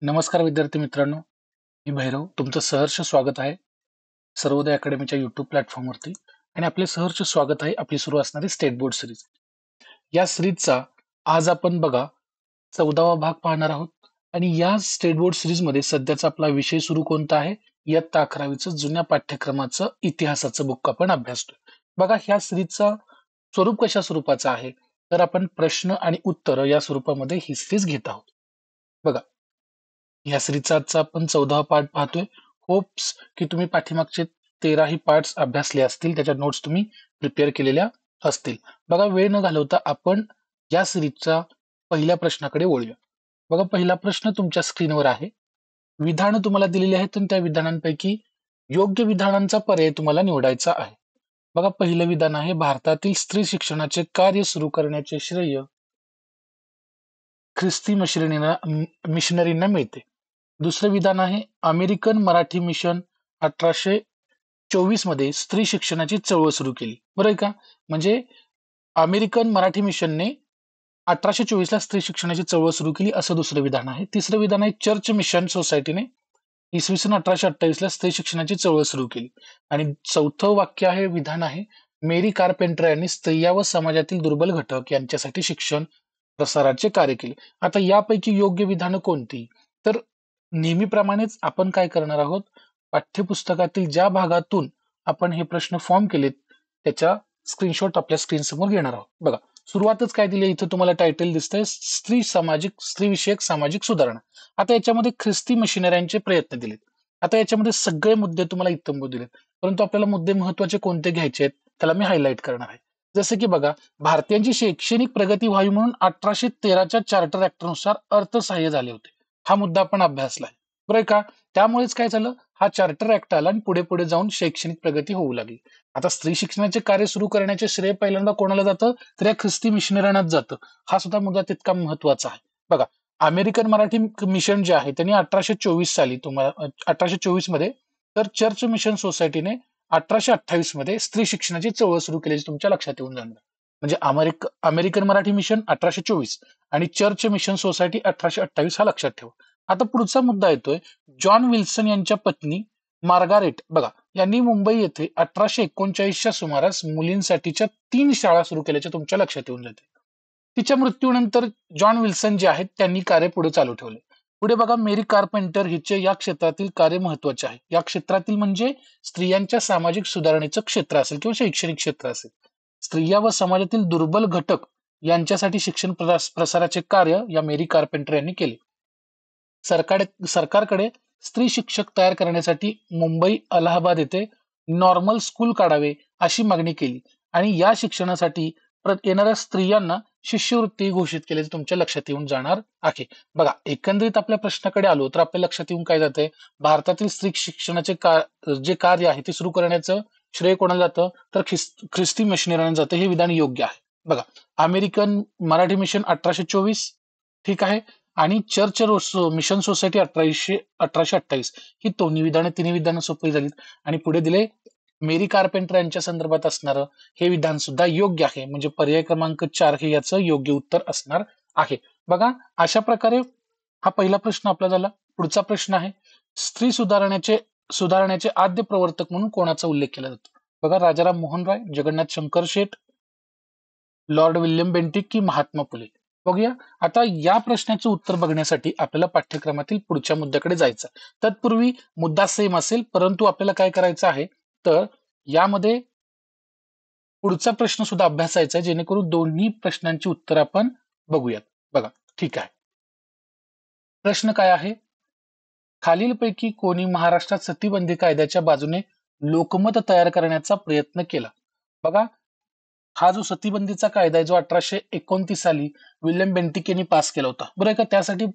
नमस्कार विद्यार्थी मित्रांनो, मी भैरव तुमचं सहर्ष स्वागत आहे सर्वोदय अकॅडमीच्या YouTube प्लॅटफॉर्मवरती आणि आपले सहर्ष स्वागत आहे आपली सुरू असणारी स्टेट बोर्ड सिरीज. या सिरीजचा आज आपण बघा 14वा भाग पाहणार आहोत आणि या स्टेट बोर्ड सिरीजमध्ये सध्याचा आपला विषय सुरू कोणता आहे? इयत्ता 11वीचं जुन्या पाठ्यक्रमाचं इतिहासाचं बुक आपण अभ्यासतोय. बघा ह्या सिरीजचा स्वरूप कशा स्वरूपाचं आहे? तर आपण प्रश्न आणि उत्तर या स्वरूपामध्ये ही सिरीज घेत आहोत. बघा या सिरीजचा आजचा आपण 14वा पार्ट पाहतोय. होप्स की तुम्ही पाठीमागचे 13ही पार्ट्स अभ्यासले असतील, त्याच्या नोट्स तुम्ही प्रिपेअर केलेल्या असतील. बघा वेळ न घालवता आपण या सिरीजच्या पहिल्या प्रश्नाकडे वळूया. बघा पहिला प्रश्न तुमच्या स्क्रीनवर आहे. विधानं तुम्हाला दिलेली आहेत आणि त्या विधानांपैकी योग्य विधानांचा पर्याय तुम्हाला निवडायचा आहे. बघा पहिलं विधान आहे, भारतातील स्त्री शिक्षणाचे कार्य सुरू करण्याचे श्रेय ख्रिस्ती मिशनरींना मिळते. दुसरं विधान आहे, अमेरिकन मराठी मिशन 1824 मध्ये स्त्री शिक्षणाची चळवळ सुरू केली. बरं आहे का? म्हणजे अमेरिकन मराठी मिशनने 1824 ला स्त्री शिक्षणाची चळवळ सुरू केली असं दुसरं विधान आहे. तिसरं विधान आहे, चर्च मिशन सोसायटीने इसवी सन 1828 ला स्त्री शिक्षणाची चळवळ सुरू केली. आणि चौथं वाक्य आहे, विधान आहे, मेरी कारपेंटर यांनी स्त्रिया व समाजातील दुर्बल घटक यांच्यासाठी शिक्षण प्रसाराचे कार्य केले. आता यापैकी योग्य विधानं कोणती? तर नेहमीप्रमाणेच आपण काय करणार आहोत, पाठ्यपुस्तकातील ज्या भागातून आपण हे प्रश्न फॉर्म केलेत त्याच्या स्क्रीनशॉट आपल्या स्क्रीन समोर घेणार आहोत. बघा सुरुवातच काय दिली इथं तुम्हाला टायटल दिसतंय, स्त्री विषयक सामाजिक सुधारणा. आता याच्यामध्ये ख्रिस्ती मिशनऱ्यांचे प्रयत्न दिलेत. आता याच्यामध्ये सगळे मुद्दे तुम्हाला इत्तंभूत दिलेत, परंतु आपल्याला मुद्दे महत्वाचे कोणते घ्यायचे आहेत त्याला मी हायलाइट करणार आहे. जसं की बघा, भारतीयांची शैक्षणिक प्रगती व्हावी म्हणून 1813च्या चार्टर ऍक्टनुसार अर्थसहाय्य झाले होते. हा मुद्दा आपण अभ्यासलाय, बरं का? त्यामुळेच काय झालं, हा चार्टर ऍक्ट आला आणि पुढे पुढे जाऊन शैक्षणिक प्रगती होऊ लागली. आता स्त्री शिक्षणाचे कार्य सुरू करण्याचे श्रेय पहिल्यांदा कोणाला जातं, तर या ख्रिस्ती मिशनऱ्यांनाच जातं. हा सुद्धा मुद्दा तितका महत्वाचा आहे. बघा अमेरिकन मराठी मिशन जे आहे त्यांनी 1824 साली तुम्हाला 1824 मध्ये, तर चर्च मिशन सोसायटीने 1828 मध्ये स्त्री शिक्षणाची चळवळ सुरू केल्याची तुमच्या लक्षात येऊन जाणार. म्हणजे अमेरिकन मराठी मिशन 1824 आणि चर्च मिशन सोसायटी 1828 हा लक्षात ठेवा. आता पुढचा मुद्दा येतोय, जॉन विल्सन यांच्या पत्नी मार्गारेट बघा यांनी मुंबई येथे 1839च्या सुमारास मुलींसाठीच्या 3 शाळा सुरू केल्याचे तुमच्या लक्षात येऊन जाते. तिच्या मृत्यूनंतर जॉन विल्सन जे आहेत त्यांनी कार्य पुढे चालू ठेवले. पुढे बघा, मेरी कारपेंटर हिचे या क्षेत्रातील कार्य महत्वाचे आहे. या क्षेत्रातील म्हणजे स्त्रियांच्या सामाजिक सुधारणेचं क्षेत्र असेल किंवा शैक्षणिक क्षेत्र असेल. स्त्रिया व समाजातील दुर्बल घटक यांच्यासाठी शिक्षण प्रसाराचे कार्य या मेरी कारपेंटर यांनी केले. सरकारकडे स्त्री शिक्षक तयार करण्यासाठी मुंबई, अलाहाबाद येथे नॉर्मल स्कूल काढावे अशी मागणी केली आणि या शिक्षणासाठी येणाऱ्या स्त्रियांना शिष्यवृत्ती घोषित केल्याचे तुमच्या लक्षात येऊन जाणार आहे. बघा एकंदरीत आपल्या प्रश्नाकडे आलो तर आपल्या लक्षात येऊन काय जातंय, भारतातील स्त्री शिक्षणाचे जे कार्य आहे ते सुरू करण्याचं श्रेय कोणाला जातं, तर ख्रिस्ती मिशनरींना जातं. हे विधान योग्य आहे. बघा अमेरिकन मराठी मिशन 1824 ठीक आहे आणि चर्च मिशन सोसायटी 1828 ही तिन्ही विधानं सोपी झालीत. आणि पुढे दिले मेरी कारपेंटर यांच्या संदर्भात असणारं हे विधान सुद्धा योग्य आहे. म्हणजे पर्याय क्रमांक 4 हे याचं योग्य उत्तर असणार आहे. बघा अशा प्रकारे हा पहिला प्रश्न आपला झाला. पुढचा प्रश्न आहे, स्त्री सुधारण्याचे आद्य प्रवर्तक म्हणून कोणाचा उल्लेख केला जातो? बघा राजाराम मोहन राय, जगन्नाथ शंकर शेठ, लॉर्ड विल्यम बेंटिक की महात्मा फुले. बघूया. आता या प्रश्नाचं उत्तर बघण्यासाठी आपल्याला पाठ्यक्रमातील पुढच्या मुद्द्याकडे जायचं. तत्पूर्वी मुद्दा सेम असेल, परंतु आपल्याला काय करायचं आहे, तर यामध्ये पुढचा प्रश्न सुद्धा अभ्यासायचा आहे, जेणेकरून दोन्ही प्रश्नांची उत्तर आपण बघूयात. बघा ठीक आहे. प्रश्न काय आहे, खालीलपैकी कोणी महाराष्ट्रात सतीबंदी कायद्याच्या बाजूने लोकमत तयार करण्याचा प्रयत्न केला? बघा हा जो सतीबंदीचा कायदा आहे जो 1829 साली विल्यम बेंटिक यांनी पास केला होता, बरं का? त्यासाठी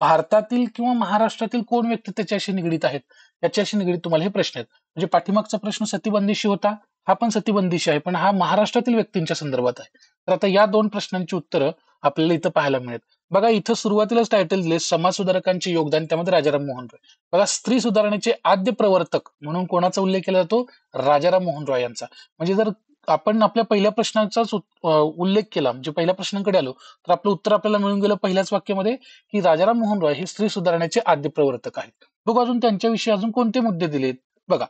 भारतातील किंवा महाराष्ट्रातील कोण व्यक्ती त्याच्याशी निगडीत आहेत, याच्याशी निगडीत तुम्हाला हे प्रश्न आहेत. म्हणजे पाठीमागचा प्रश्न सतीबंदीशी होता, हा पण सतीबंदीशी आहे, पण हा महाराष्ट्रातील व्यक्तींच्या संदर्भात आहे. तर आता या दोन प्रश्नांची उत्तरं आपल्याला इथं पाहायला मिळत. बघा इथं सुरुवातीलाच टायटल दिले, समाज सुधारकांचे योगदान, त्यामध्ये राजाराम मोहन रॉय. बघा स्त्री सुधारणेचे आद्य प्रवर्तक म्हणून कोणाचा उल्लेख केला जातो? राजाराम मोहन रॉय यांचा. म्हणजे जर आपण आपल्या पहिल्या प्रश्नाचाच उल्लेख केला, म्हणजे पहिल्या प्रश्नाकडे आलो तर आपलं उत्तर आपल्याला मिळून गेलं पहिल्याच वाक्यामध्ये की राजाराम मोहन रॉय हे स्त्री सुधारण्याचे आद्य प्रवर्तक आहेत. बघू अजून त्यांच्याविषयी अजून कोणते मुद्दे दिलेत बघा.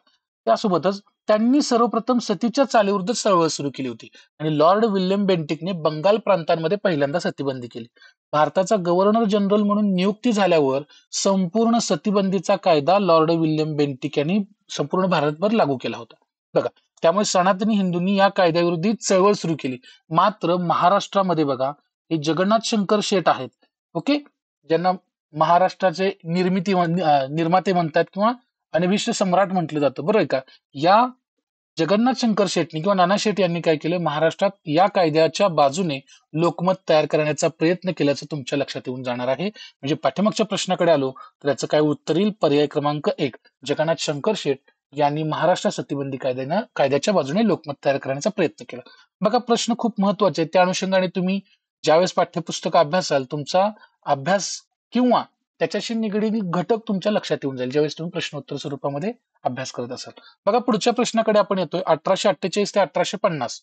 त्यासोबतच त्यांनी सर्वप्रथम सतीच्या चालीविरुद्ध चळवळ सुरू केली होती आणि लॉर्ड विल्यम बेंटिकने बंगाल प्रांतांमध्ये पहिल्यांदा सतीबंदी केली. भारताचा गव्हर्नर जनरल म्हणून नियुक्ती झाल्यावर संपूर्ण सतीबंदीचा कायदा लॉर्ड विल्यम बेंटिक यांनी संपूर्ण भारतभर लागू केला होता. बघा, त्यामुळे सनातनी हिंदूंनी या कायद्याविरोधी चळवळ सुरू केली. मात्र महाराष्ट्रामध्ये बघा, हे जगन्नाथ शंकर शेठ आहेत, ओके, ज्यांना महाराष्ट्राचे निर्माते म्हणतात किंवा अनभिष्ट सम्राट म्हटलं जातं, बरोबर आहे का. या जगन्नाथ शंकर शेट्टी किंवा नाना शेठ यांनी काय केलं, महाराष्ट्रात या कायद्याच्या बाजूने लोकमत तयार करण्याचा प्रयत्न केल्याचं तुमच्या लक्षात येऊन जाणार आहे. म्हणजे पाठ्यमागच्या प्रश्नाकडे आलो तर याचं काय उत्तर येईल, पर्याय क्रमांक 1, जगन्नाथ शंकर शेठ यांनी महाराष्ट्र सतीबंदी कायद्याच्या बाजूने लोकमत तयार करण्याचा प्रयत्न केला. बघा, प्रश्न खूप महत्वाचे आहेत. त्या अनुषंगाने तुम्ही ज्यावेळेस पाठ्यपुस्तक अभ्यासाल, तुमचा अभ्यास किंवा त्याच्याशी निगडीत घटक तुमच्या लक्षात येऊन जाईल ज्यावेळेस तुम्ही प्रश्नोत्तर स्वरूपामध्ये अभ्यास करत असाल. बघा, पुढच्या प्रश्नाकडे आपण येतोय. 1848 ते 1850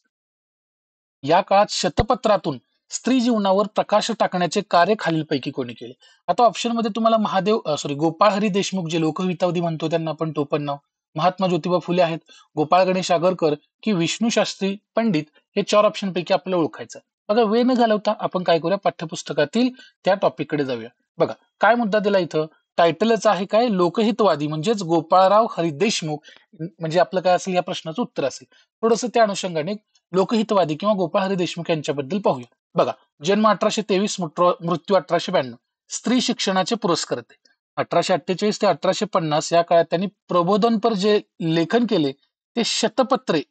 या काळात शतपत्रातून स्त्री जीवनावर प्रकाश टाकण्याचे कार्य खालीलपैकी कोणी केले. आता ऑप्शन मध्ये तुम्हाला गोपाळ हरी देशमुख, जे लोकहितावधी म्हणतो त्यांना आपण टोपण नाव, महात्मा ज्योतिबा फुले आहेत, गोपाळ गणेश आगरकर की विष्णू शास्त्री पंडित, हे 4 ऑप्शन पैकी आपल्याला ओळखायचं. बघा, वेळ न घालवता आपण काय करूया, पाठ्यपुस्तकातील त्या टॉपिककडे जाऊया. बघा, काय मुद्दा दिला इथं, टायटलच आहे काय, लोकहितवादी म्हणजेच गोपाळराव हरी देशमुख, म्हणजे आपलं काय असेल या प्रश्नाचं उत्तर असेल. थोडंसं त्या अनुषंगाने लोकहितवादी किंवा गोपाळ हरी देशमुख यांच्याबद्दल पाहूया. बघा, जन्म 1823, मृत्यू 1892, स्त्री शिक्षणाचे पुरस्कर्ते. 1848 ते 1850 या काळात त्यांनी प्रबोधनपर जे लेखन केले ते शतपत्रे,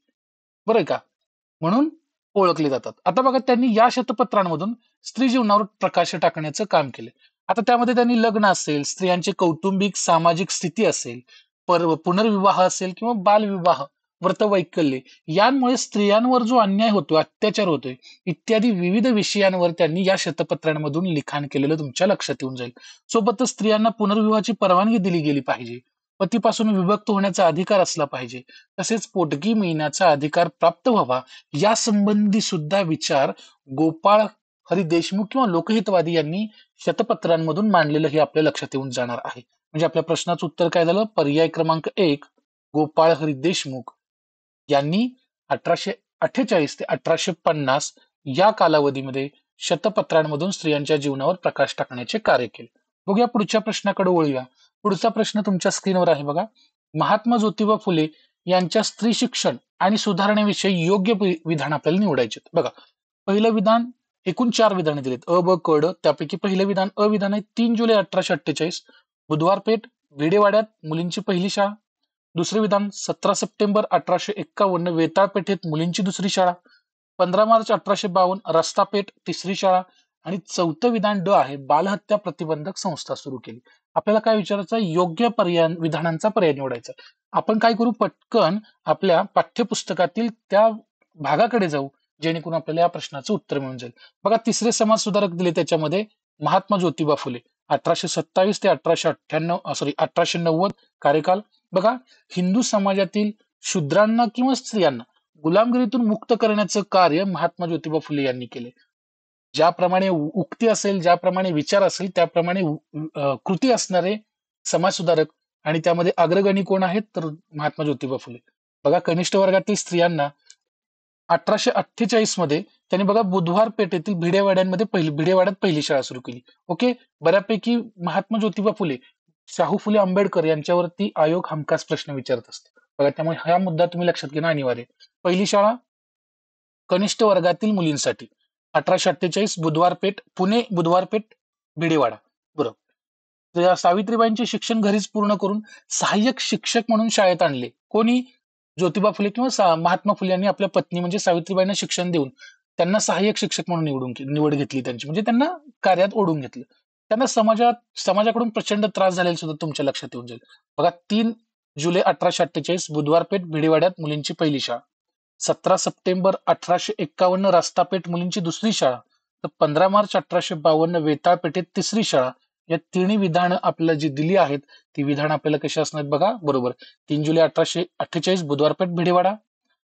बरोबर का, म्हणून ओळखले जातात. आता बघा, त्यांनी या शतपत्रांमधून स्त्री जीवनावर प्रकाश टाकण्याचं काम केले. आता त्यामध्ये त्यांनी लग्न असेल, स्त्रियांचे कौटुंबिक सामाजिक स्थिती असेल, पुनर्विवाह असेल किंवा बालविवाह, व्रतवैकल्य, यांमुळे स्त्रियांवर जो अन्याय होतो, अत्याचार होतोय, इत्यादी विविध विषयांवर त्यांनी या शतपत्रांमधून लिखाण केलेलं तुमच्या लक्षात येऊन जाईल. सोबतच स्त्रियांना पुनर्विवाहाची परवानगी दिली गेली पाहिजे, पतीपासून विभक्त होण्याचा अधिकार असला पाहिजे, तसेच पोटगी मिळण्याचा अधिकार प्राप्त व्हावा, या संबंधी सुद्धा विचार गोपाळ हरी देशमुख किंवा लोकहितवादी यांनी शतपत्रांमधून मांडलेलं हे आपल्या लक्षात येऊन जाणार आहे. म्हणजे आपल्या प्रश्नाचं उत्तर काय झालं, पर्याय क्रमांक 1, गोपाळ हरी देशमुख यांनी 1848 ते 1850 या कालावधीमध्ये शतपत्रांमधून स्त्रियांच्या जीवनावर प्रकाश टाकण्याचे कार्य केले. बघूया पुढच्या प्रश्नाकडे वळूया. पुढचा प्रश्न तुमच्या स्क्रीनवर आहे बघा. महात्मा ज्योतिबा फुले यांच्या स्त्री शिक्षण आणि सुधारणेविषयी योग्य विधान आपल्याला निवडायचे. बघा, पहिलं विधान, एकूण 4 विधाने दिलीत, अ ब क ड. त्यापैकी पहिलं विधान अ विधान आहे, 3 जुलै 1848 बुधवार पेठ भिडेवाड्यात मुलींची पहिली शाळा. दुसरे विधान, 17 सप्टेंबर 1851 वेताळ पेठेत मुलींची दुसरी शाळा. 15 मार्च 1852 रस्तापेठ तिसरी शाळा. आणि चौथं विधान ड आहे, बालहत्या प्रतिबंधक संस्था सुरू केली. आपल्याला काय विचारायचं, योग्य विधानांचा पर्याय निवडायचा. आपण काय करू, पटकन आपल्या पाठ्यपुस्तकातील त्या भागाकडे जाऊ जेणेकरून आपल्याला या प्रश्नाचं उत्तर मिळून जाईल. बघा, तिसरे समाज सुधारक दिले त्याच्यामध्ये महात्मा ज्योतिबा फुले, 1827 ते 1890 कार्यकाल. बघा, हिंदू समाजातील शूद्रांना किंवा स्त्रियांना गुलामगिरीतून मुक्त करण्याचं कार्य महात्मा ज्योतिबा फुले यांनी केले. ज्याप्रमाणे उक्ती असेल, ज्याप्रमाणे विचार असेल, त्याप्रमाणे कृती असणारे समाज सुधारक, आणि त्यामध्ये अग्रगणी कोण आहेत तर महात्मा ज्योतिबा फुले. बघा, कनिष्ठ वर्गातील स्त्रियांना 1848 मध्ये त्यांनी बघा बुधवार पेठेतील भिडेवाड्यात पहिली शाळा सुरू केली. ओके, बऱ्यापैकी महात्मा ज्योतिबा फुले, शाहू फुले आंबेडकर यांच्यावरती आयोग हमखास प्रश्न विचारत असते बघा, त्यामुळे हा मुद्दा तुम्ही लक्षात घेणं अनिवार्य. पहिली शाळा कनिष्ठ वर्गातील मुलींसाठी 1848 पुणे बुधवार पेठ भिडेवाडा, बरोबर. तर सावित्रीबाईंचे शिक्षण घरीच पूर्ण करून सहाय्यक शिक्षक म्हणून शाळेत आणले. कोणी, ज्योतिबा फुले किंवा महात्मा फुले यांनी आपल्या पत्नी म्हणजे सावित्रीबाईंना शिक्षण देऊन त्यांना सहाय्यक शिक्षक म्हणून निवड घेतली त्यांची, म्हणजे त्यांना कार्यात ओढून घेतलं. त्यांना समाजाकडून प्रचंड त्रास झालेला सुद्धा तुमच्या लक्षात येऊन जाईल. बघा, 3 जुलै 1848 बुधवार पेठ भिडेवाड्यात मुलींची पहिली शाळा. 17 सप्टेंबर 1851 रस्तापेठ मुलींची दुसरी शाळा. तर 15 मार्च 1852 वेताळ पेठेत तिसरी शाळा. या तिन्ही विधानं आपल्याला जी दिली आहेत ती विधानं आपल्याला कशी असणार बघा, बरोबर. 3 जुलै 1848 बुधवार पेठ भिडेवाडा,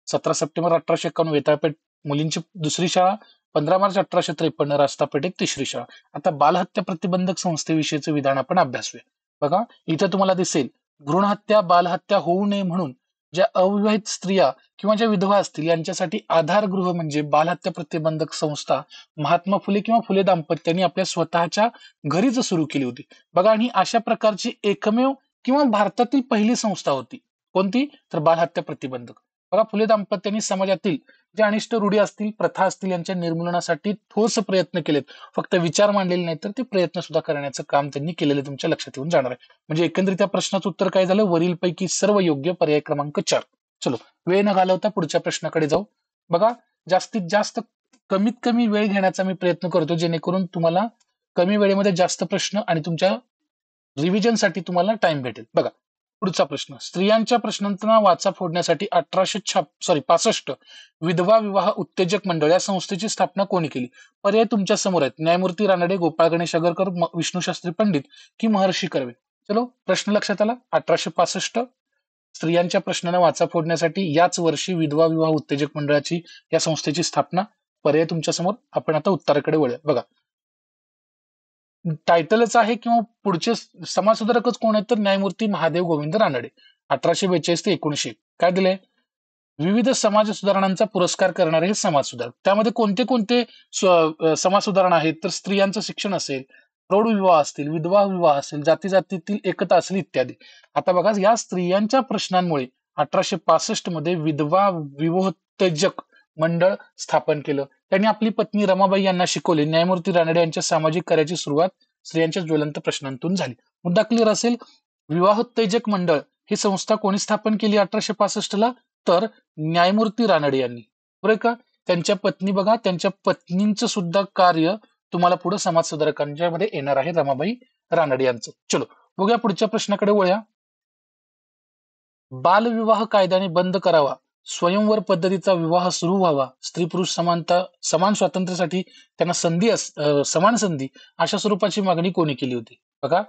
17 सप्टेंबर 1851 वेताळपेठ मुलींची दुसरी शाळा, 15 मार्च 1853 रास्तापेठ एक तिसरी शाळा. आता बालहत्या प्रतिबंधक संस्थेविषयीचं विधान आपण अभ्यासूया. बघा इथं तुम्हाला दिसेल, भ्रूणहत्या बालहत्या होऊ नये म्हणून ज्या अविवाहित स्त्रिया किंवा ज्या विधवा असतील यांच्यासाठी आधारगृह म्हणजे बालहत्या प्रतिबंधक संस्था महात्मा फुले किंवा फुले दाम्पत्यांनी आपल्या स्वतःच्या घरीच सुरू केली होती. बघा आणि अशा प्रकारची एकमेव किंवा भारतातील पहिली संस्था होती. कोणती? तर बालहत्या प्रतिबंधक. बघा फुले दाम्पत्यांनी समाजातील ज्या अनिष्ट रूढी असतील, प्रथा असतील यांच्या निर्मूलनासाठी ठोस प्रयत्न केलेत. फक्त विचार मांडलेले नाही तर ते प्रयत्न सुद्धा करण्याचं काम त्यांनी केलेलं तुमच्या लक्षात येऊन जाणार आहे. म्हणजे एकंदरीत त्या प्रश्नाचं उत्तर काय झालं? वरीलपैकी सर्व योग्य, पर्याय क्रमांक 4. चलो वेळ न घालवता पुढच्या प्रश्नाकडे जाऊ. बघा जास्तीत जास्त कमीत कमी वेळ घेण्याचा मी प्रयत्न करतो जेणेकरून तुम्हाला कमी वेळेमध्ये जास्त प्रश्न आणि तुमच्या रिव्हिजनसाठी तुम्हाला टाइम भेटेल. बघा पुढचा प्रश्न, स्त्रियांच्या प्रश्नांना वाचा फोडण्यासाठी 1865 विधवा विवाह उत्तेजक मंडळ या संस्थेची स्थापना कोणी केली? पर्याय तुमच्या समोर आहेत. न्यायमूर्ती रानडे, गोपाळ गणेश आगरकर, विष्णू पंडित की महर्षी कर्वे. चलो प्रश्न लक्षात आला. 1865 स्त्रियांच्या प्रश्नांना वाचा फोडण्यासाठी याच वर्षी विधवा विवाह उत्तेजक मंडळाची या संस्थेची स्थापना. पर्याय तुमच्या समोर. आपण आता उत्तराकडे वळूया. बघा टायटलच आहे किंवा पुढचे समाजसुधारकच कोण आहेत तर न्यायमूर्ती महादेव गोविंद रानडे. 1842 ते 1901. काय दिलंय? विविध समाज सुधारणांचा पुरस्कार करणारे हे समाज सुधारक. त्यामध्ये कोणते कोणते समाज सुधारणा आहेत तर स्त्रियांचं शिक्षण असेल, प्रौढ विवाह असतील, विधवा विवाह असेल, जाती जातीतील एकता असेल इत्यादी. आता बघा या स्त्रियांच्या प्रश्नांमुळे 1865 मध्ये विधवा विवाहोत्तेजक मंडळ स्थापन केलं. त्यांनी आपली पत्नी रमाबाई यांना शिकवले. न्यायमूर्ती रानडे यांच्या सामाजिक कार्याची सुरुवात स्त्रियांच्या ज्वलंत प्रश्नांतून झाली. मुद्दा क्लिअर असेल. विवाहोत्तेजक मंडळ ही संस्था कोणी स्थापन केली 1865 ला? तर न्यायमूर्ती रानडे यांनी. बरं का? त्यांच्या पत्नी बघा, त्यांच्या पत्नींचं सुद्धा कार्य तुम्हाला पुढे समाज सुधारकांच्या मध्ये येणार आहे, रमाबाई रानडे यांचं. चलो बघूया पुढच्या प्रश्नाकडे वळूया. बालविवाह कायद्याने बंद करावा, स्वयंवर पद्धतीचा विवाह सुरू व्हावा, स्त्री पुरुष समानता समान स्वातंत्र्यासाठी त्यांना समान संधी अशा स्वरूपाची मागणी कोणी केली होती? बघा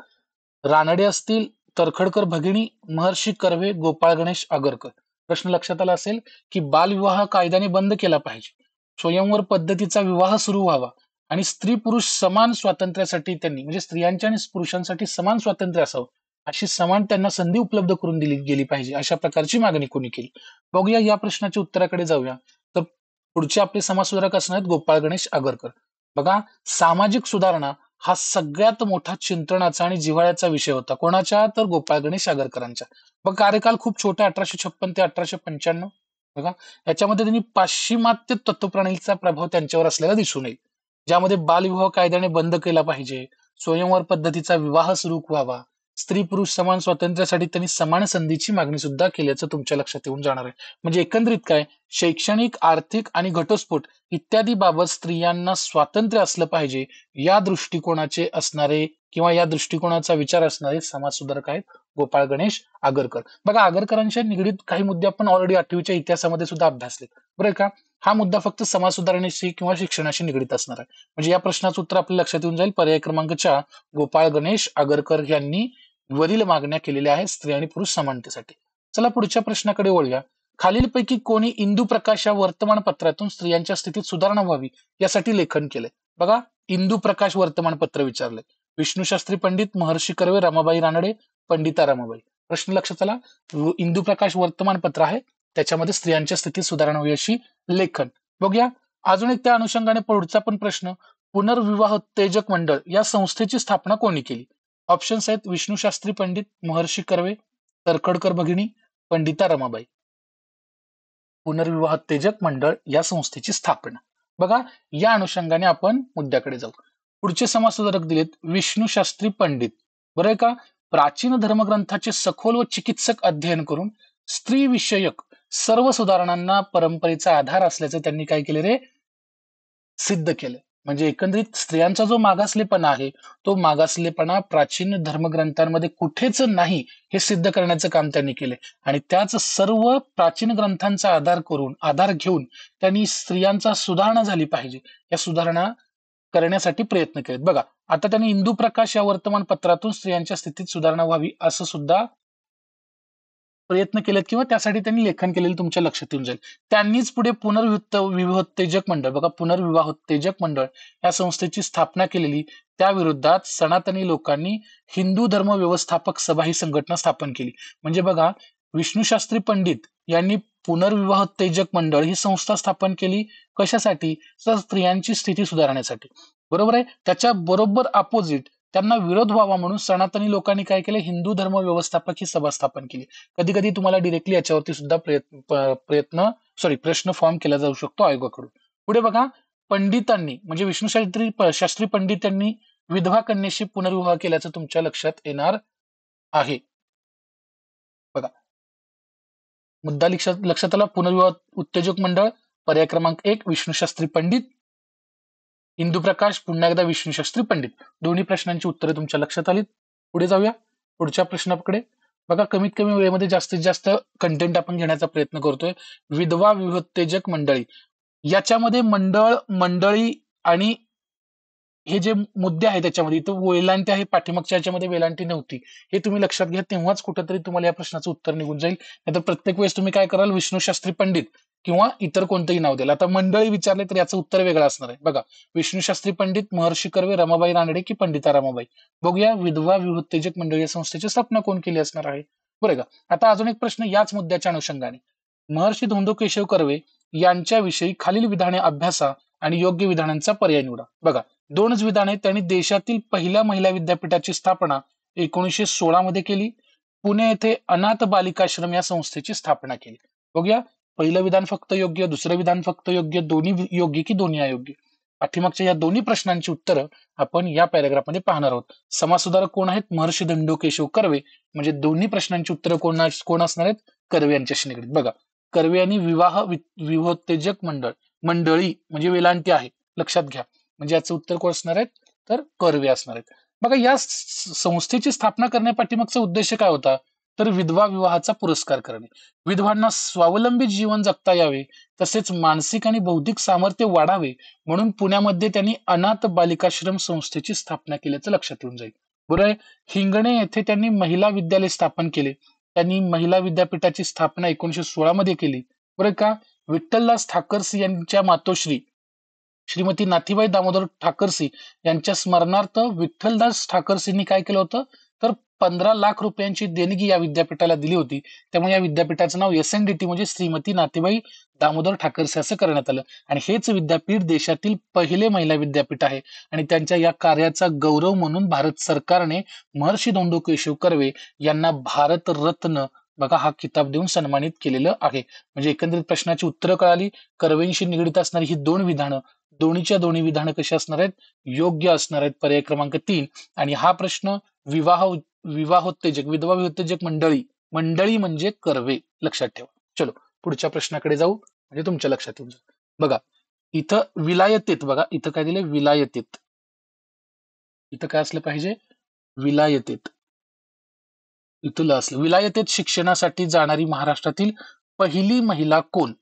रानडे असतील, तरखडकर भगिनी, महर्षी कर्वे, गोपाळ गणेश आगरकर. प्रश्न लक्षात आला असेल की बालविवाह कायद्याने बंद केला पाहिजे, स्वयंवर पद्धतीचा विवाह सुरू व्हावा आणि स्त्री पुरुष समान स्वातंत्र्यासाठी त्यांनी म्हणजे स्त्रियांच्या आणि पुरुषांसाठी समान स्वातंत्र्य असावं अशी समान त्यांना संधी उपलब्ध करून दिली गेली पाहिजे अशा प्रकारची मागणी कोणी केली? बघूया या प्रश्नाच्या उत्तराकडे जाऊया. तर पुढचे आपले समाजसुधारक असणार आहेत गोपाळ गणेश आगरकर. बघा सामाजिक सुधारणा हा सगळ्यात मोठा चिंतनाचा आणि जिव्हाळ्याचा विषय होता. कोणाच्या? तर गोपाळ गणेश आगरकरांच्या. मग कार्यकाल खूप छोटा 1856 ते 1895. बघा याच्यामध्ये त्यांनी पाश्चिमात्य तत्वप्रणालीचा प्रभाव त्यांच्यावर असलेला दिसून येईल. ज्यामध्ये बालविवाह कायद्याने बंद केला पाहिजे, स्वयंवर पद्धतीचा विवाह सुरू व्हावा, स्त्री पुरुष समान स्वातंत्र्यासाठी त्यांनी समान संधीची मागणी सुद्धा केल्याचं तुमच्या लक्षात येऊन जाणार आहे. म्हणजे एकंदरीत काय, शैक्षणिक, आर्थिक आणि घटस्फोट इत्यादी बाबत स्त्रियांना स्वातंत्र्य असलं पाहिजे या दृष्टिकोनाचे असणारे किंवा या दृष्टिकोनाचा विचार असणारे समाज सुधारक आहेत गोपाळ गणेश आगरकर. बघा आगरकरांच्या निगडीत काही मुद्दे आपण ऑलरेडी 8वीच्या इतिहासामध्ये सुद्धा अभ्यासले. बरं का? हा मुद्दा फक्त समाज सुधारणेशी किंवा शिक्षणाशी निगडीत असणार आहे. म्हणजे या प्रश्नाचं उत्तर आपल्या लक्षात येऊन जाईल. पर्याय क्रमांक 4 गोपाळ गणेश आगरकर यांनी वरील मागण्या केलेल्या आहेत स्त्री आणि पुरुष समानतेसाठी. चला पुढच्या प्रश्नाकडे वळूया. खालीलपैकी कोणी इंदू प्रकाश या वर्तमानपत्रातून स्त्रियांच्या स्थितीत सुधारणा व्हावी यासाठी लेखन केलंय? बघा इंदू प्रकाश वर्तमानपत्र विचारलंय. विष्णू शास्त्री पंडित, महर्षी कर्वे, रमाबाई रानडे, पंडिता रमाबाई. प्रश्न लक्षात आला. इंदू प्रकाश वर्तमानपत्र आहे, त्याच्यामध्ये स्त्रियांच्या स्थितीत सुधारणा व्हावी अशी लेखन. बघूया अजून एक त्या अनुषंगाने पुढचा पण प्रश्न, पुनर्विवाह उत्तेजक मंडळ या संस्थेची स्थापना कोणी केली? ऑप्शन्स आहेत विष्णू शास्त्री पंडित, महर्षी कर्वे, तरखडकर भगिनी, पंडिता रमाबाई. पुनर्विवाह उत्तेजक मंडळ या संस्थेची स्थापना. बघा या अनुषंगाने आपण मुद्द्याकडे जाऊ. पुढचे समाजसुधारक दिलेत विष्णू शास्त्री पंडित. बरं आहे का? प्राचीन धर्मग्रंथाचे सखोल व चिकित्सक अध्ययन करून स्त्री विषयक सर्व सुधारणांना परंपरेचा आधार असल्याचं त्यांनी काय केले रे? सिद्ध केलं. म्हणजे एकंदरीत स्त्रियांचा जो मागासलेपणा आहे तो मागासलेपणा प्राचीन धर्मग्रंथांमध्ये कुठेच नाही हे सिद्ध करण्याचं काम त्यांनी केले आणि त्याच सर्व प्राचीन ग्रंथांचा आधार घेऊन त्यांनी स्त्रियांचा सुधारणा झाली पाहिजे या सुधारणा करण्यासाठी प्रयत्न केलेत. बघा आता त्यांनी इंदू प्रकाश या वर्तमानपत्रातून स्त्रियांच्या स्थितीत सुधारणा व्हावी असं सुद्धा प्रयत्न केलेत किंवा त्यासाठी त्यांनी लेखन केलेलं तुमच्या लक्षात येऊन जाईल. त्यांनीच पुढे पुनर्विवाहोत्तेजक मंडळ, बघा पुनर्विवाहोत्तेजक मंडळ या संस्थेची स्थापना केलेली. त्या विरोधात सनातनी लोकांनी हिंदू धर्म व्यवस्थापक सभा ही संघटना स्थापन केली. म्हणजे बघा, विष्णूशास्त्री पंडित यांनी पुनर्विवाहोत्तेजक मंडळ ही संस्था स्थापन केली. कशासाठी? तर स्त्रियांची स्थिती सुधारण्यासाठी. बरोबर आहे. त्याच्या बरोबर अपोजिट त्यांना विरोध व्हावा म्हणून सनातनी लोकांनी काय केलं? हिंदू धर्म व्यवस्थापक ही सभा स्थापन केली. कधी कधी तुम्हाला डिरेक्टली याच्यावरती सुद्धा प्रश्न फॉर्म केला जाऊ शकतो आयोगाकडून. पुढे बघा, पंडितांनी म्हणजे शास्त्री पंडित यांनी विधवा कन्येशी पुनर्विवाह केल्याचं तुमच्या लक्षात येणार आहे. बघा, मुद्दा लक्षात आला. पुनर्विवाह उत्तेजक मंडळ, पर्याय क्रमांक 1 विष्णूशास्त्री पंडित, इंदू प्रकाश, पुन्हा एकदा विष्णूशास्त्री पंडित. दोन्ही प्रश्नांची उत्तरे तुमच्या लक्षात आलीत. पुढे जाऊया पुढच्या प्रश्नाकडे. बघा, कमीत कमी वेळेमध्ये जास्तीत जास्त कंटेंट आपण घेण्याचा प्रयत्न करतोय. विधवा विवाहोत्तेजक मंडळी, याच्यामध्ये मंडळी आणि हे जे मुद्दे आहेत त्याच्यामध्ये इथं वेलांटी आहे, पाठीमागच्या याच्यामध्ये वेलांटी नव्हती. हे तुम्ही लक्षात घ्या, तेव्हाच कुठेतरी तुम्हाला या प्रश्नाचं उत्तर निघून जाईल. नाहीतर प्रत्येक वेळेस तुम्ही काय कराल? विष्णूशास्त्री पंडित किंवा इतर कोणतंही नाव द्याल. आता मंडळी विचारले तर याचं उत्तर वेगळं असणार आहे. बघा, विष्णूशास्त्री पंडित, महर्षी कर्वे, रमाबाई रानडे की पंडिता रमाबाई. बघूया, विधवा विवाहोत्तेजक मंडळ या संस्थेची स्थापना कोण केली असणार आहे? बरोबर का? आता अजून एक प्रश्न याच मुद्द्याच्या अनुषंगाने, महर्षी धोंडो केशव कर्वे यांच्याविषयी खालील विधाने अभ्यासा आणि योग्य विधानांचा पर्याय निवडा. बघा, दोनच विधान आहेत. त्यांनी देशातील पहिल्या महिला विद्यापीठाची स्थापना 1916 मध्ये केली. पुणे येथे अनाथ बालिकाश्रम या संस्थेची स्थापना केली. बघूया, पहिलं विधान फक्त योग्य, दुसरं विधान फक्त योग्य, दोन्ही योग्य की दोन्ही अयोग्य? पाठीमागच्या या दोन्ही प्रश्नांची उत्तरं आपण या पॅराग्राफमध्ये पाहणार आहोत. समाजसुधारक कोण आहेत? महर्षी धोंडो केशव कर्वे. म्हणजे दोन्ही प्रश्नांची उत्तरं कोण असणार आहेत? कर्वे यांच्याशी निगडीत. बघा, कर्वे यांनी विवाहोत्तेजक मंडळी म्हणजे वेलांटी आहे, लक्षात घ्या. म्हणजे याचं उत्तर कोण असणार आहेत? तर कर्वे असणार आहेत. बघा, या संस्थेची स्थापना करण्यापाठीमागचा उद्देश काय होता? तर विधवा विवाहाचा पुरस्कार करणे, विधवांना स्वावलंबी जीवन जगता यावे, तसेच मानसिक आणि बौद्धिक सामर्थ्य वाढावे म्हणून पुण्यामध्ये त्यांनी अनाथ बालिकाश्रम संस्थेची स्थापना केल्याचं लक्षात येऊन जाईल. बरोबर आहे. हिंगणे येथे त्यांनी महिला विद्यालय स्थापन केले. त्यांनी महिला विद्यापीठाची स्थापना 1916 मध्ये केली. बरोबर का? विठ्ठलदास ठाकरसी यांच्या मातोश्री श्रीमती नाथीबाई दामोदर ठाकरसी यांच्या स्मरणार्थ विठ्ठलदास ठाकरसींनी काय केलं होतं? तर 15 लाख रुपयांची देणगी या विद्यापीठाला दिली होती. त्यामुळे या विद्यापीठाचं नाव SNDT म्हणजे श्रीमती नाथीबाई दामोदर ठाकरसी असं करण्यात आलं. आणि हेच विद्यापीठ देशातील पहिले महिला विद्यापीठ आहे. आणि त्यांच्या या कार्याचा गौरव म्हणून भारत सरकारने महर्षी धोंडो केशव कर्वे यांना भारतरत्न बघा हा किताब देऊन सन्मानित केलेलं आहे. म्हणजे एकंदरीत प्रश्नाची उत्तरं कळाली. कर्वेंशी निगडीत असणारी ही दोन विधानं, दोन्ही विधानं कशी असणार आहेत? योग्य असणार आहेत. पर्याय क्रमांक 3. आणि हा प्रश्न विधवा विवाहोत्तेजक मंडळी म्हणजे कर्वे, लक्षात ठेवा. चलो पुढच्या प्रश्नाकडे जाऊ, म्हणजे तुमच्या लक्षात येऊन जाईल. बघा, इथं विलायतेत, बघा इथं काय दिले? विलायतेत. इथं काय असलं पाहिजे? विलायतेत. इथं असलं विलायतेत शिक्षणासाठी जाणारी महाराष्ट्रातील पहिली महिला कोण?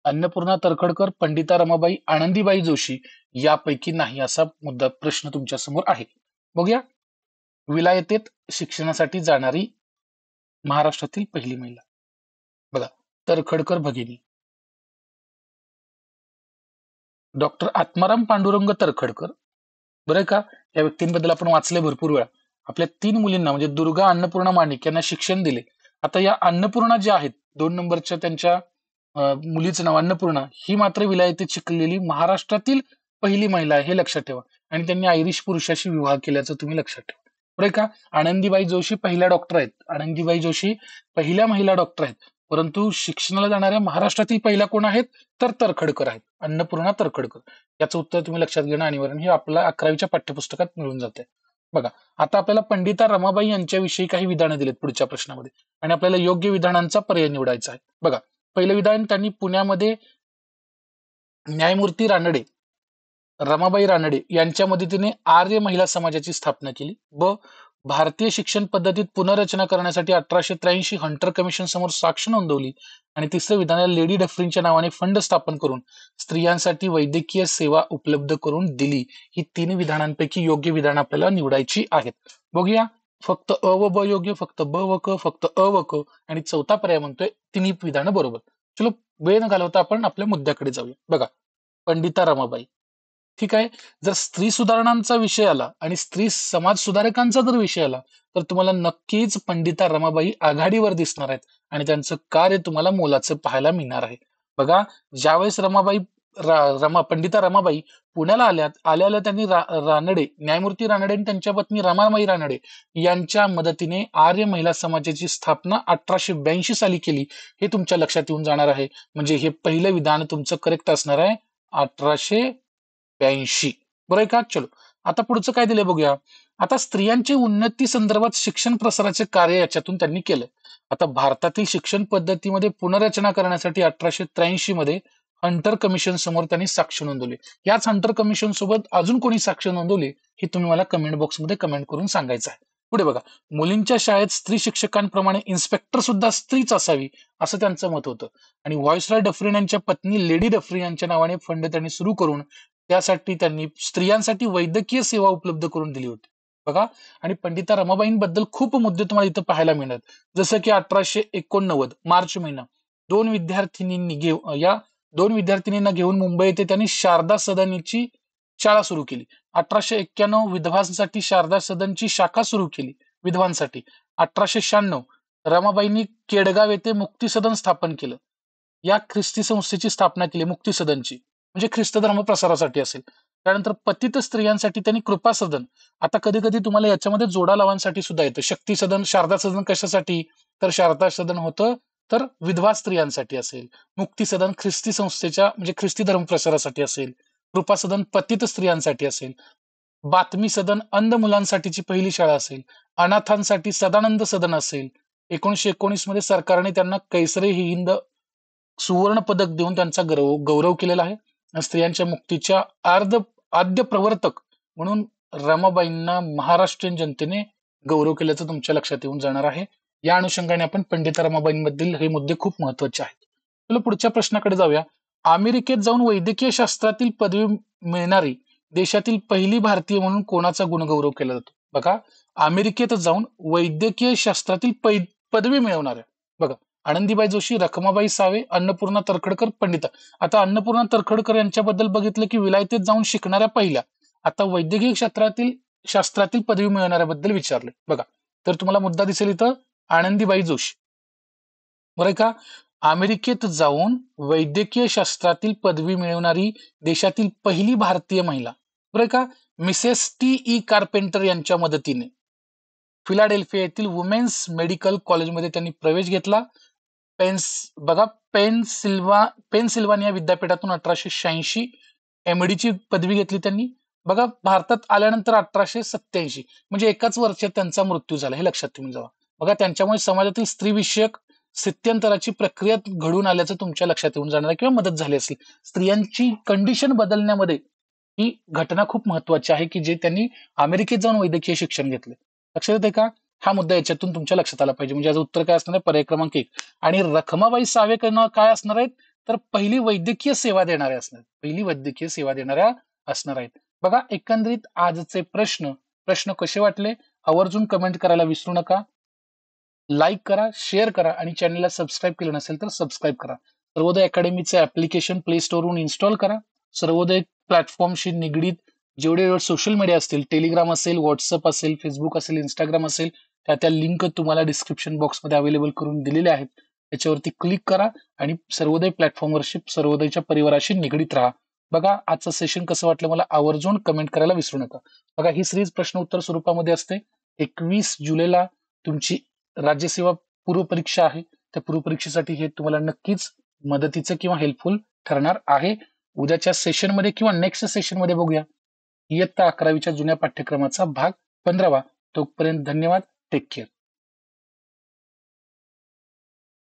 अन्नपूर्णा तर्खडकर, पंडिता रमाबाई, आनंदीबाई जोशी यापैकी नाही, असा मुद्दा प्रश्न तुमच्या समोर आहे. बघूया, विलायतेत शिक्षणासाठी जाणारी महाराष्ट्रातील पहिली महिला. बघा, तर्खडकर भगिनी, डॉक्टर आत्माराम पांडुरंग तर्खडकर. बरं का? या व्यक्तींबद्दल आपण वाचले भरपूर वेळा. आपल्या 3 मुलींना म्हणजे दुर्गा, अन्नपूर्णा, माणिक यांना शिक्षण दिले. आता या अन्नपूर्णा ज्या आहेत, 2 नंबरच्या त्यांच्या मुलीचं नाव अन्नपूर्णा, ही मात्र विलायतेत शिकलेली महाराष्ट्रातील पहिली महिला आहे, हे लक्षात ठेवा. आणि त्यांनी आयरिश पुरुषाशी विवाह केल्याचं तुम्ही लक्षात ठेवा. बरं का? आनंदीबाई जोशी पहिल्या डॉक्टर आहेत. आनंदीबाई जोशी पहिल्या महिला डॉक्टर आहेत. परंतु शिक्षणाला जाणाऱ्या महाराष्ट्रातील पहिल्या कोण आहेत? तर तर्खडकर आहेत, अन्नपूर्णा तर्खडकर. याचं उत्तर तुम्ही लक्षात घेणं अनिवार्य. हे आपल्याला 11वीच्या पाठ्यपुस्तकात मिळून जाते. बघा, आता आपल्याला पंडिता रमाबाई यांच्याविषयी काही विधानं दिलेत पुढच्या प्रश्नामध्ये, आणि आपल्याला योग्य विधानांचा पर्याय निवडायचा आहे. बघा, पहिलं विधान, त्यांनी पुण्यामध्ये न्यायमूर्ती रानडे, रमाबाई रानडे यांच्या मदतीने आर्य महिला समाजाची स्थापना केली. भारतीय शिक्षण पद्धतीत पुनर्रचना करण्यासाठी 1883 हंटर कमिशन समोर साक्ष नोंदवली. आणि तिसरं विधान, लेडी डफरीनच्या नावाने फंड स्थापन करून स्त्रियांसाठी वैद्यकीय सेवा उपलब्ध करून दिली. ही 3 विधानांपैकी योग्य विधान आपल्याला निवडायची आहेत. बघूया, फक्त अ व ब योग्य, फक्त ब व क, फक्त अ व क आणि चौथा पर्याय म्हणतोय तिन्ही विधानं बरोबर. चलो, वेळ न घालवता आपण आपल्या मुद्द्याकडे जाऊया. बघा, पंडिता रमाबाई. ठीक आहे. जर स्त्री सुधारणांचा विषय आला आणि स्त्री समाज सुधारकांचा जर विषय आला, तर तुम्हाला नक्कीच पंडिता रमाबाई आघाडीवर दिसणार आहेत आणि त्यांचं कार्य तुम्हाला मोलाचं पाहायला मिळणार आहे. बघा, ज्यावेळेस पंडिता रमाबाई पुण्याला आल्या त्यांनी रानडे, न्यायमूर्ती रानडे आणि त्यांच्या पत्नी रमाबाई रानडे यांच्या मदतीने आर्य महिला समाजाची स्थापना 1882 साली केली. हे तुमच्या लक्षात येऊन जाणार आहे. म्हणजे हे पहिलं विधान तुमचं करेक्ट असणार आहे, 1882. बरं आहे का? चलो, आता पुढचं काय दिलंय बघूया. आता स्त्रियांची उन्नती संदर्भात शिक्षण प्रसाराचे कार्य याच्यातून त्यांनी केलं. आता भारतातील शिक्षण पद्धतीमध्ये पुनर्रचना करण्यासाठी 1883 मध्ये हंटर कमिशन समोर त्यांनी साक्ष नोंदवली. याच हंटर कमिशन सोबत अजून कोणी साक्ष नोंदवली हे तुम्ही मला कमेंट बॉक्समध्ये कमेंट करून सांगायचं आहे. पुढे बघा, मुलींच्या शाळेत स्त्री शिक्षकांप्रमाणे इन्स्पेक्टर सुद्धा स्त्रीच असावी असं त्यांचं मत होतं आणि व्हॉइसरॉय डफरीन यांच्या पत्नी लेडी डफरीन यांच्या नावाने फंड त्यांनी सुरू करून त्यासाठी त्यांनी स्त्रियांसाठी वैद्यकीय सेवा उपलब्ध करून दिली होती. बघा, आणि पंडिता रमाबाईंबद्दल खूप मुद्दे तुम्हाला इथं पाहायला मिळणार. जसं की 1889 मार्च महिना दोन विद्यार्थिनींनी दोन विद्यार्थिनींना घेऊन मुंबई येथे त्यांनी शारदा सदनची शाळा सुरू केली. 1891 विधवांसाठी शारदा सदनची शाखा सुरू केली विधवांसाठी. 1896 रमाबाईंनी केडगाव येथे मुक्ती सदन स्थापन केलं. या ख्रिस्ती संस्थेची स्थापना केली मुक्ती सदनची, म्हणजे ख्रिस्त धर्म प्रसारासाठी असेल. त्यानंतर पतित स्त्रियांसाठी त्यांनी कृपा सदन. आता कधी कधी तुम्हाला याच्यामध्ये जोडा लावांसाठी सुद्धा येतं. शक्ती सदन, शारदा सदन कशासाठी? तर शारदा सदन होतं तर विधवा स्त्रियांसाठी असेल. मुक्ती सदन ख्रिस्ती संस्थेच्या म्हणजे ख्रिस्ती धर्म प्रसारासाठी असेल. कृपा सदन पतित स्त्रियांसाठी असेल. बातमी सदन अंध मुलांसाठीची पहिली शाळा असेल. अनाथांसाठी सदानंद सदन असेल. 1919 मध्ये सरकारने त्यांना कैसरे हिंद सुवर्ण पदक देऊन त्यांचा गौरव केलेला आहे. स्त्रियांच्या मुक्तीच्या आद्य प्रवर्तक म्हणून रमाबाईंना महाराष्ट्रीयन जनतेने गौरव केल्याचं तुमच्या लक्षात येऊन जाणार आहे. या अनुषंगाने आपण पंडिता रमाबाईंबद्दल हे मुद्दे खूप महत्वाचे आहेत. चला, पुढच्या प्रश्नाकडे जाऊया. अमेरिकेत जाऊन वैद्यकीय शास्त्रातील पदवी मिळणारी देशातील पहिली भारतीय म्हणून कोणाचा गुणगौरव केला जातो? बघा, अमेरिकेत जाऊन वैद्यकीय शास्त्रातील पदवी मिळवणाऱ्या, बघा, आनंदीबाई जोशी, रखमाबाई सावे, अन्नपूर्णा तर्खडकर, पंडिता. आता अन्नपूर्णा तर्खडकर यांच्याबद्दल बघितलं की विलायतेत जाऊन शिकणाऱ्या पहिल्या. आता वैद्यकीय शास्त्रातील पदवी मिळवणाऱ्याबद्दल विचारले. बघा, तर तुम्हाला मुद्दा दिसेल इथं आनंदीबाई जोशी. बरं का? अमेरिकेत जाऊन वैद्यकीय शास्त्रातील पदवी मिळवणारी देशातील पहिली भारतीय महिला. बरं का? मिसेस टी ई कार्पेंटर यांच्या मदतीने फिलाडेल्फिया येथील वुमेन्स मेडिकल कॉलेजमध्ये त्यांनी प्रवेश घेतला. बघा, पेनसिल्वानिया विद्यापीठातून 1886 MD ची पदवी घेतली त्यांनी. बघा, भारतात आल्यानंतर 1887 म्हणजे एकाच वर्षात त्यांचा मृत्यू झाला, हे लक्षात ठेवून जावा. बघा, त्यांच्यामुळे समाजातील स्त्रीविषयक स्थित्यंतराची प्रक्रिया घडून आल्याचं तुमच्या लक्षात येऊन जाणार किंवा मदत झाली असेल. स्त्रियांची कंडिशन बदलण्यामध्ये ही घटना खूप महत्वाची आहे की जे त्यांनी अमेरिकेत जाऊन वैद्यकीय शिक्षण घेतले. लक्षात येते का? हा मुद्दा याच्यातून तुमच्या लक्षात आला पाहिजे. म्हणजे याचं उत्तर काय असणार आहे? पर्याय क्रमांक 1. आणि रखमाबाई सावे काय असणार आहेत? तर पहिली वैद्यकीय सेवा देणाऱ्या असणार, पहिली वैद्यकीय सेवा देणाऱ्या असणार आहेत. बघा, एकंदरीत आजचे प्रश्न कसे वाटले आवर्जून कमेंट करायला विसरू नका. लाईक करा, शेअर करा आणि चॅनलला सबस्क्राईब केलं नसेल तर सबस्क्राईब करा. सर्वोदय अकॅडमीचे ऍप्लिकेशन प्ले स्टोअरवरून इन्स्टॉल करा. सर्वोदय प्लॅटफॉर्मशी निगडीत जेवढे सोशल मीडिया असतील, टेलिग्राम असेल, व्हॉट्सअप असेल, फेसबुक असेल, इंस्टाग्राम असेल, त्या लिंक तुम्हाला डिस्क्रिप्शन बॉक्समध्ये अवेलेबल करून दिलेल्या आहेत. त्याच्यावरती क्लिक करा आणि सर्वोदय प्लॅटफॉर्मवरशी सर्वोदयच्या परिवाराशी निगडीत राहा. बघा, आजचं सेशन कसं वाटलं मला आवर्जून कमेंट करायला विसरू नका. बघा, ही सिरीज प्रश्न उत्तर स्वरूपामध्ये असते. 21 जुलैला तुमची राज्यसेवा पूर्व परीक्षा आहे. त्या पूर्व परीक्षेसाठी हे तुम्हाला नक्कीच मदतीचं किंवा हेल्पफुल ठरणार आहे. उद्याच्या सेशनमध्ये किंवा नेक्स्ट सेशनमध्ये बघूया इयत्ता 11वीच्या जुन्या पाठ्यक्रमाचा भाग 15वा. तोपर्यंत धन्यवाद. Take care.